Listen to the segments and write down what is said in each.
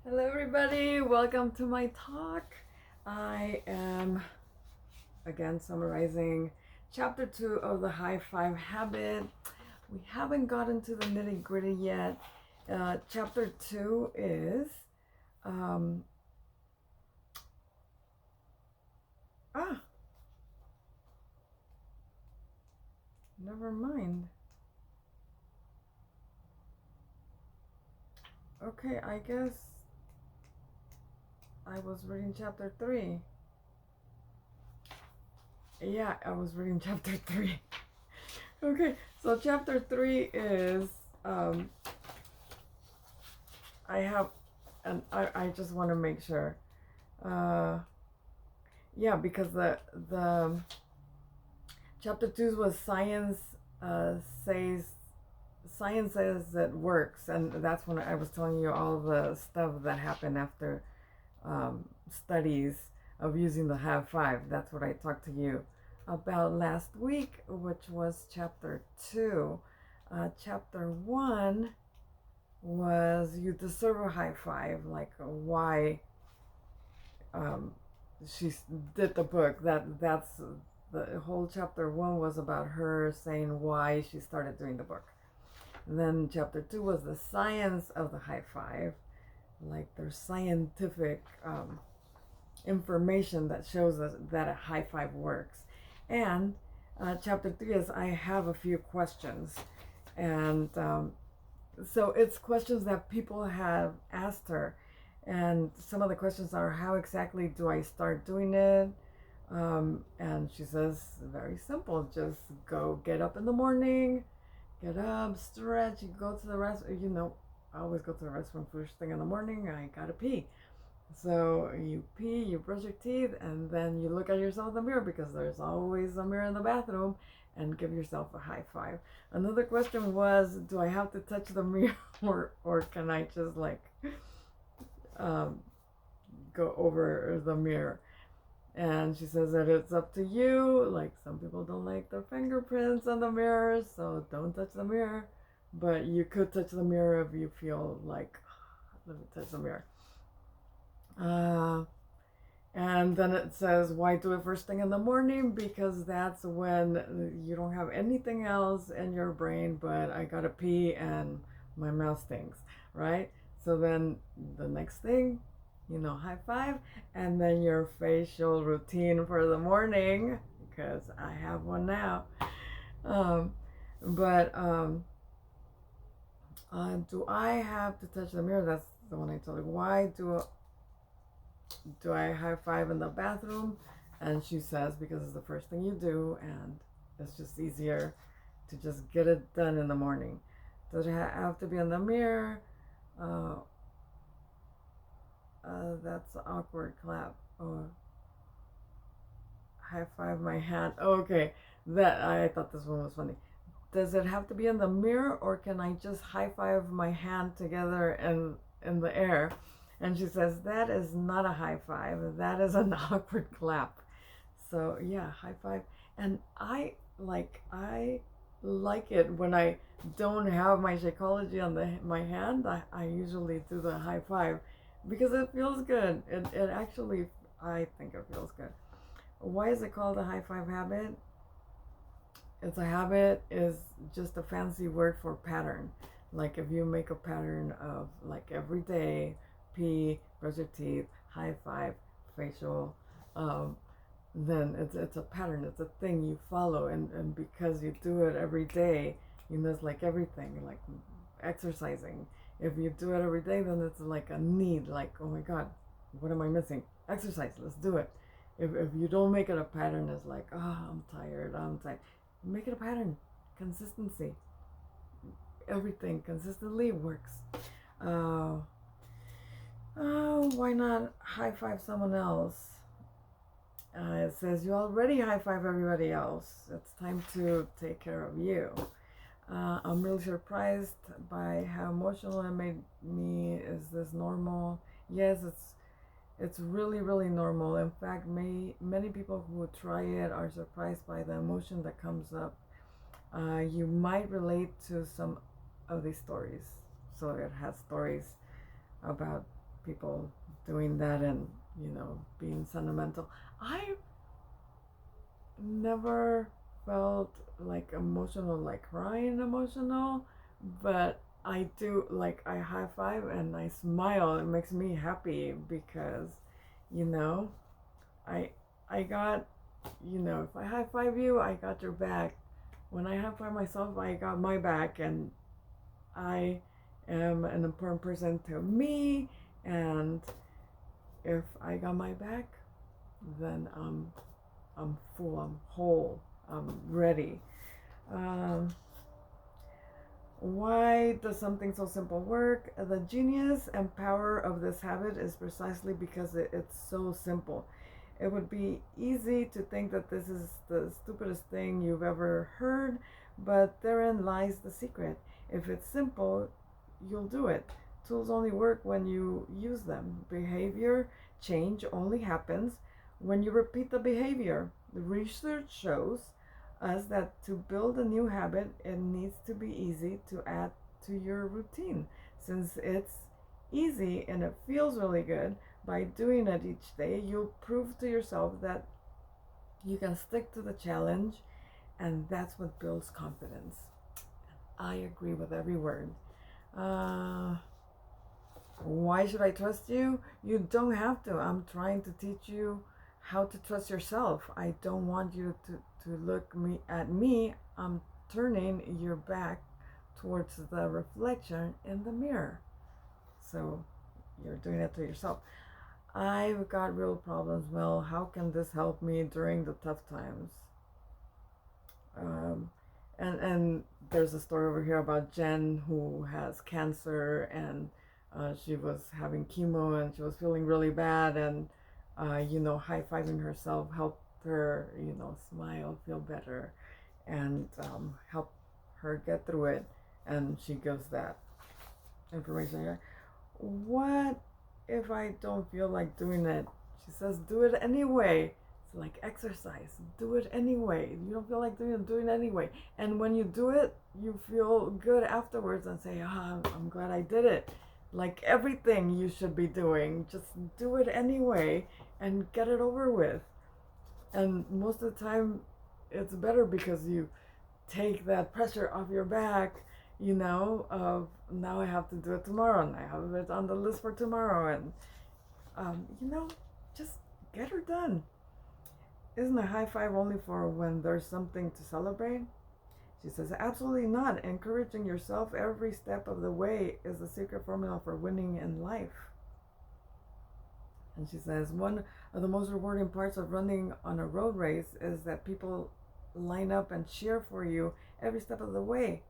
Hello, everybody. Welcome to my talk. I am again summarizing chapter 2 of the High Five Habit. We haven't gotten to the nitty gritty yet. Chapter 2 is um, ah, never mind. Okay, I guess I was reading chapter 3. Yeah, I was reading chapter 3. Okay, so chapter 3 is I have, and I just want to make sure. Yeah, because the chapter 2 was says science says it works, and that's when I was telling you all the stuff that happened after studies of using the have five. That's what I talked to you about last week, which was chapter 2. Chapter 1 was you deserve a high five, like why um, she did the book. That's the whole chapter 1 was about her saying why she started doing the book. And then chapter 2 was the science of the high five, like there's scientific information that shows us that a high five works. And chapter 3 is I have a few questions, and so it's questions that people have asked her, and some of the questions are how exactly do I start doing it, and she says very simple, just go get up in the morning, get up, stretch, you go to the restroom. I always go to the restroom first thing in the morning. I gotta pee, so you pee, you brush your teeth, and then you look at yourself in the mirror because there's always a mirror in the bathroom, and give yourself a high five. Another question was, do I have to touch the mirror or can I just like um, go over the mirror? And she says that it's up to you. Like some people don't like their fingerprints on the mirror, so don't touch the mirror. But you could touch the mirror if you feel like, let me touch the mirror. And then it says, why do it first thing in the morning? Because that's when you don't have anything else in your brain, but I gotta pee and my mouth stinks, right? So then the next thing, high five, and then your facial routine for the morning, because I have one now. Um, but do I have to touch the mirror? That's the one I told her. Why do I high five in the bathroom? And she says, because it's the first thing you do, and it's just easier to just get it done in the morning. Does it have to be in the mirror? That's awkward. Clap or high five my hand. Okay, that I thought this one was funny. Does it have to be in the mirror, or can I just high five my hand together and in the air? And she says, that is not a high five. That is an awkward clap. So yeah, high five. And I like it when I don't have my Shakeology on my hand. I usually do the high five because it feels good. It actually, I think it feels good. Why is it called a high five habit? It's a habit is just a fancy word for pattern. Like if you make a pattern of like every day, pee, brush your teeth, high five, facial, um, then it's a pattern. It's a thing you follow, and because you do it every day, it's like everything, like exercising. If you do it every day, then it's like a need. Like, oh my God, what am I missing? Exercise. Let's do it. If you don't make it a pattern, it's like, oh, I'm tired. I'm tired. Make it a pattern. Consistency. Everything consistently works. Uh, why not high five someone else? It says you already high five everybody else. It's time to take care of you. I'm really surprised by how emotional it made me. Is this normal? Yes, it's really really normal. In fact, many people who try it are surprised by the emotion that comes up. You might relate to some of these stories. So it has stories about people doing that and, being sentimental. I never felt like emotional, like crying emotional, but I do, like, I high five and I smile. It makes me happy because, you know, I I got, if I high five you, I got your back. When I high five myself, I got my back, and I am an important person to me. And if I got my back, then I'm full, I'm whole, I'm ready. Um, why does something so simple work? The genius and power of this habit is precisely because it's so simple. It would be easy to think that this is the stupidest thing you've ever heard, but therein lies the secret. If it's simple, you'll do it. Tools only work when you use them. Behavior change only happens when you repeat the behavior. The research shows us that to build a new habit, it needs to be easy to add to your routine. Since it's easy and it feels really good, by doing it each day, you'll prove to yourself that you can stick to the challenge, and that's what builds confidence. I agree with every word. Uh, why should I trust you? You don't have to. I'm trying to teach you how to trust yourself. I don't want you to look at me. I'm turning your back towards the reflection in the mirror. So you're doing it to yourself. I've got real problems, Mel. How can this help me during the tough times? Um, and there's a story over here about Jen who has cancer, and she was having chemo and she was feeling really bad, and high fiving herself helped her, smile, feel better, and help her get through it. And she gives that information here. What if I don't feel like doing it? She says, do it anyway. It's like exercise. Do it anyway. You don't feel like doing it anyway. And when you do it, you feel good afterwards and say, I'm glad I did it. Like everything you should be doing, just do it anyway and get it over with. And most of the time, it's better because you take that pressure off your back, of now I have to do it tomorrow and I have it on the list for tomorrow, and just get her done. Isn't a high five only for when there's something to celebrate? She says, absolutely not. Encouraging yourself every step of the way is the secret formula for winning in life. And she says, one of the most rewarding parts of running on a road race is that people line up and cheer for you every step of the way.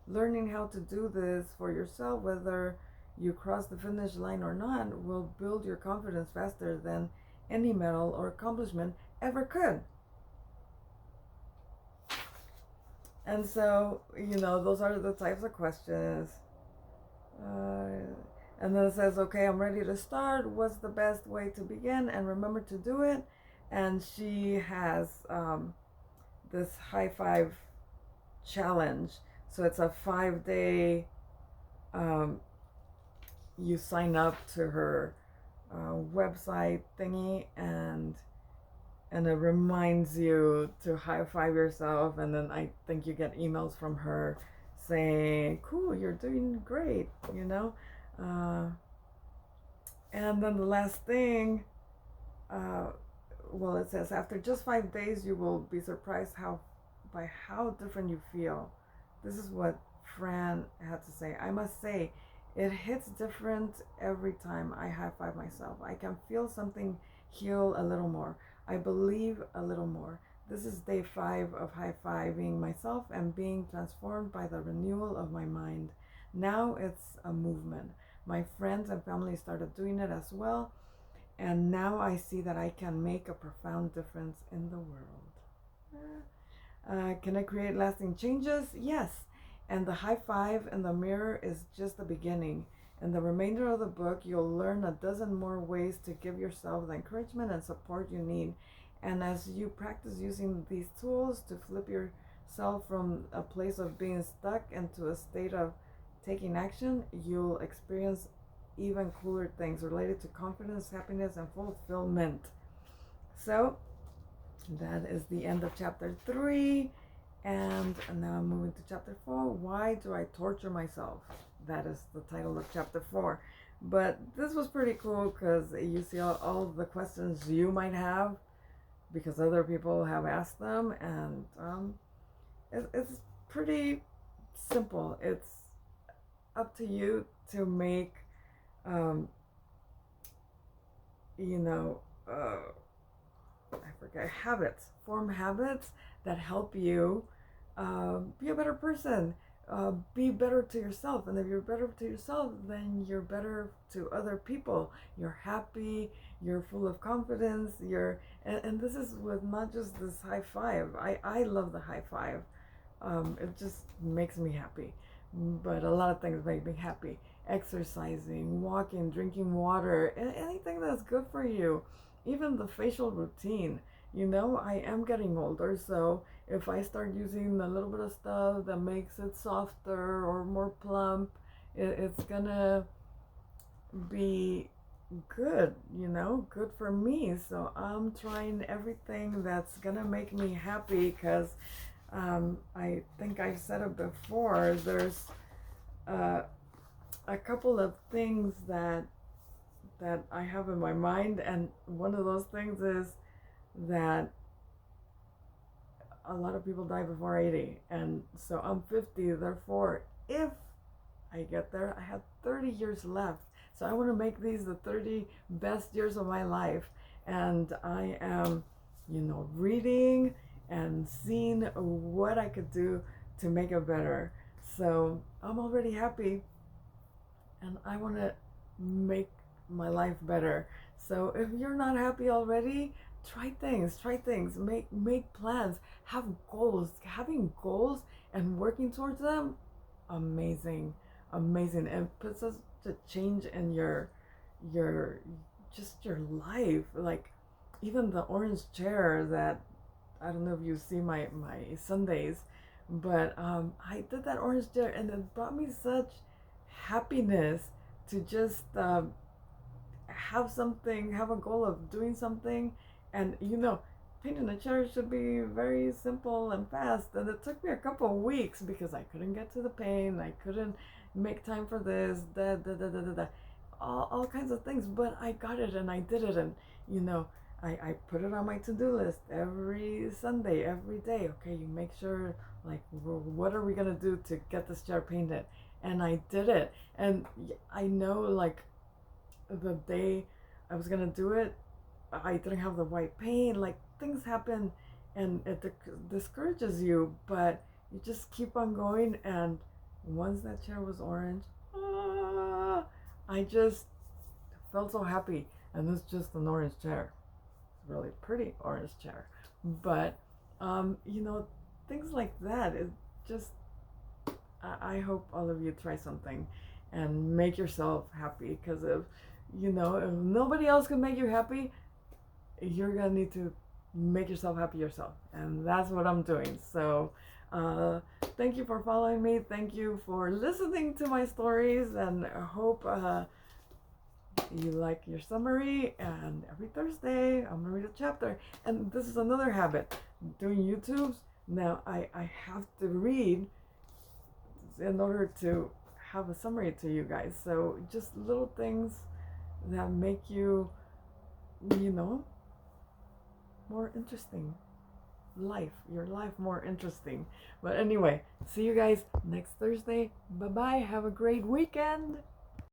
Learning how to do this for yourself, whether you cross the finish line or not, will build your confidence faster than any medal or accomplishment ever could. And so, those are the types of questions. And then it says, okay, I'm ready to start. What's the best way to begin? And remember to do it. And she has this high five challenge. So it's a 5-day, you sign up to her website thingy, and it reminds you to high five yourself, and then I think you get emails from her saying, cool, you're doing great, and then the last thing, it says, after just 5 days you will be surprised by how different you feel. This is what Fran had to say. I must say, it hits different every time I high five myself. I can feel something heal a little more. I believe a little more. This is day 5 of high fiving myself and being transformed by the renewal of my mind. Now it's a movement. My friends and family started doing it as well, and now I see that I can make a profound difference in the world. Can I create lasting changes? Yes. And the high five in the mirror is just the beginning. In the remainder of the book, you'll learn a dozen more ways to give yourself the encouragement and support you need. And as you practice using these tools to flip yourself from a place of being stuck into a state of taking action, you'll experience even cooler things related to confidence, happiness, and fulfillment. So that is the end of chapter 3. And now I'm moving to chapter 4. Why do I torture myself? That is the title of chapter 4. But this was pretty cool because you see all the questions you might have because other people have asked them. And it's pretty simple. It's up to you to make, you know, I forget, habits, form habits that help you be a better person, be better to yourself. And if you're better to yourself, then you're better to other people. You're happy, you're full of confidence, and this is with not just this high five. I love the high five. It just makes me happy. But a lot of things make me happy. Exercising, walking, drinking water, anything that's good for you. Even the facial routine. I am getting older, so if I start using a little bit of stuff that makes it softer or more plump, it's gonna be good, good for me. So I'm trying everything that's gonna make me happy because I think I've said it before. There's a couple of things that I have in my mind, and one of those things is that a lot of people die before 80, and so I'm 50. Therefore, if I get there, I have 30 years left. So I want to make these the 30 best years of my life, and I am, reading and seeing what I could do to make it better. So I'm already happy, and I want to make my life better. So if you're not happy already, try things, make plans, have goals. Having goals and working towards them, amazing. It puts us to change in your just your life. Like even the orange chair that, I don't know if you see my Sundays, but I did that orange chair, and it brought me such happiness to just have a goal of doing something. And painting a chair should be very simple and fast, and it took me a couple of weeks because I couldn't get to the paint, I couldn't make time for this, all kinds of things, but I got it and I did it. And I put it on my to-do list every Sunday, every day. Okay, you make sure, like, what are we gonna do to get this chair painted? And I did it. And I know, like, the day I was gonna do it, I didn't have the white paint. Like, things happen, and it discourages you, but you just keep on going. And once that chair was orange, I just felt so happy. And it's just an orange chair. It's a really pretty orange chair, but things like that. It just, I hope all of you try something and make yourself happy, because if nobody else can make you happy, you're gonna need to make yourself happy yourself, and that's what I'm doing. So thank you for following me, thank you for listening to my stories, and I hope you like your summary. And every Thursday I'm gonna read a chapter, and this is another habit, doing YouTubes. Now I have to read in order to have a summary to you guys. So just little things that make you more interesting, your life more interesting. But anyway, see you guys next Thursday. Bye bye, have a great weekend.